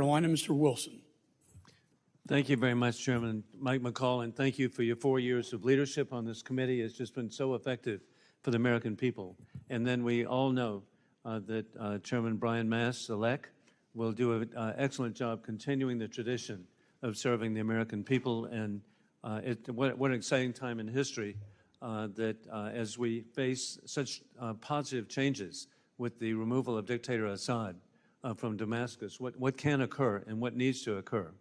Carolina, Mr. Wilson. Thank you very much, Chairman Mike McCall, and thank you for your 4 years of leadership on this committee. It's just been so effective for the American people. And then we all know that Chairman Brian Mast-Elect will do an excellent job continuing the tradition of serving the American people. And what an exciting time in history that as we face such positive changes with the removal of dictator Assad from Damascus, what can occur and what needs to occur.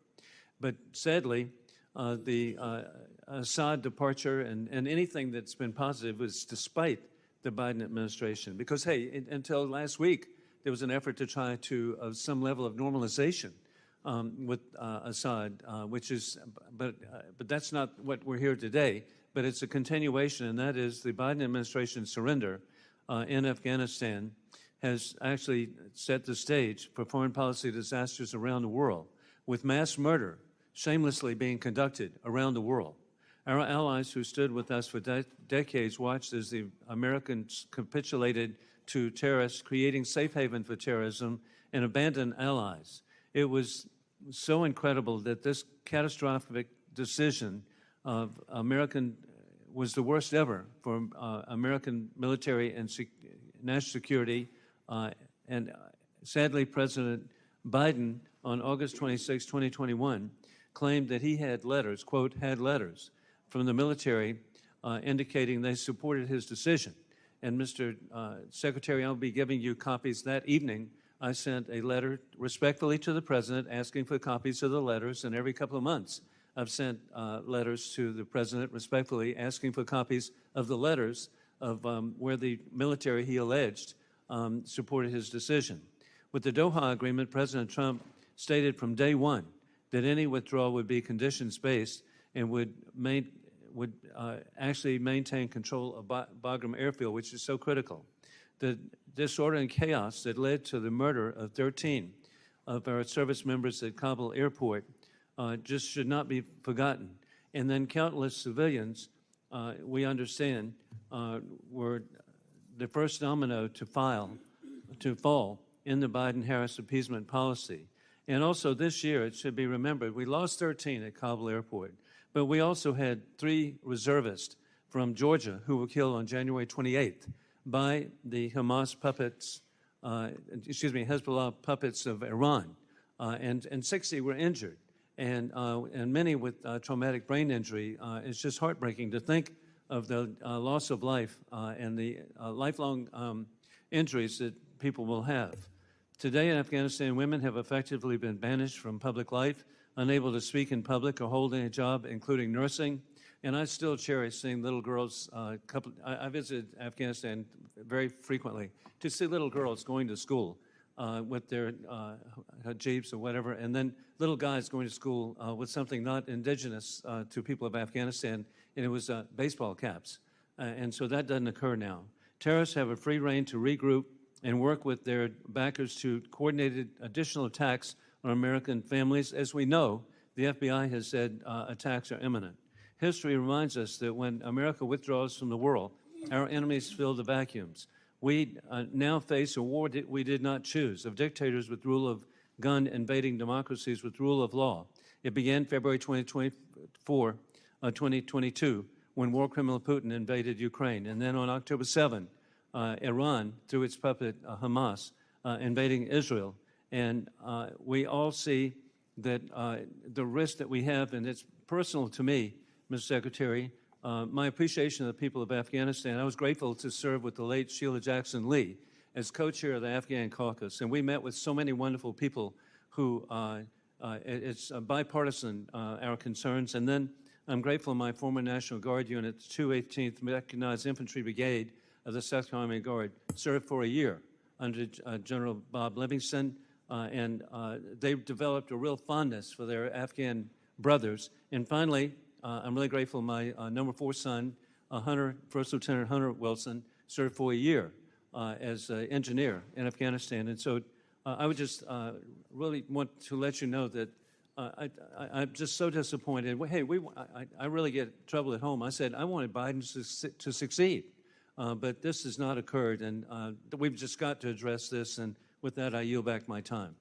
But sadly, the Assad departure and anything that's been positive was despite the Biden administration. Because, hey, until last week, there was an effort to try to some level of normalization with Assad, which is, but that's not what we're here today. But it's a continuation, and that is the Biden administration's surrender in Afghanistan has actually set the stage for foreign policy disasters around the world, with mass murder shamelessly being conducted around the world. Our allies who stood with us for decades watched as the Americans capitulated to terrorists, creating safe haven for terrorism, and abandoned allies. It was so incredible that this catastrophic decision of American was the worst ever for American military and national security. And sadly, President Biden, on August 26, 2021, claimed that he had letters, quote, had letters from the military indicating they supported his decision. And Mr. Secretary, I'll be giving you copies that evening. I sent a letter respectfully to the President asking for copies of the letters, and every couple of months I've sent letters to the President respectfully asking for copies of the letters of where the military, he alleged, supported his decision. With the Doha Agreement, President Trump stated from day one that any withdrawal would be conditions-based and would actually maintain control of Bagram Airfield, which is so critical. The disorder and chaos that led to the murder of 13 of our service members at Kabul Airport just should not be forgotten. And then countless civilians, we understand, were the first domino to fall in the Biden-Harris appeasement policy. And also this year, it should be remembered, we lost 13 at Kabul Airport, but we also had 3 reservists from Georgia who were killed on January 28th by the Hamas puppets, Hezbollah puppets of Iran, and 60 were injured, and many with traumatic brain injury. It's just heartbreaking to think of the loss of life and the lifelong injuries that people will have. Today in Afghanistan, women have effectively been banished from public life, unable to speak in public or holding a job, including nursing. And I still cherish seeing little girls. I visited Afghanistan very frequently to see little girls going to school with their jeeps or whatever, and then little guys going to school with something not indigenous to people of Afghanistan, and it was baseball caps. And so that doesn't occur now. Terrorists have a free rein to regroup and work with their backers to coordinated additional attacks on American families. As we know, the FBI has said attacks are imminent. History reminds us that when America withdraws from the world, our enemies fill the vacuums. We now face a war that we did not choose, of dictators with rule of gun invading democracies with rule of law. It began February 2022, when war criminal Putin invaded Ukraine. And then on October 7, Iran, through its puppet Hamas, invading Israel. And we all see that the risk that we have, and it's personal to me, Mr. Secretary, my appreciation of the people of Afghanistan. I was grateful to serve with the late Sheila Jackson Lee as co-chair of the Afghan caucus. And we met with so many wonderful people who, it's bipartisan, our concerns. And then I'm grateful my former National Guard unit, 218th Mechanized Infantry Brigade of the South Army Guard, served for a year under General Bob Livingston. And they developed a real fondness for their Afghan brothers. And finally, I'm really grateful my number 4 son, First Lieutenant Hunter Wilson, served for a year as an engineer in Afghanistan. And so I would just really want to let you know that I'm just so disappointed. Hey, I really get trouble at home. I said I wanted Biden to succeed, but this has not occurred, and we've just got to address this. And with that, I yield back my time.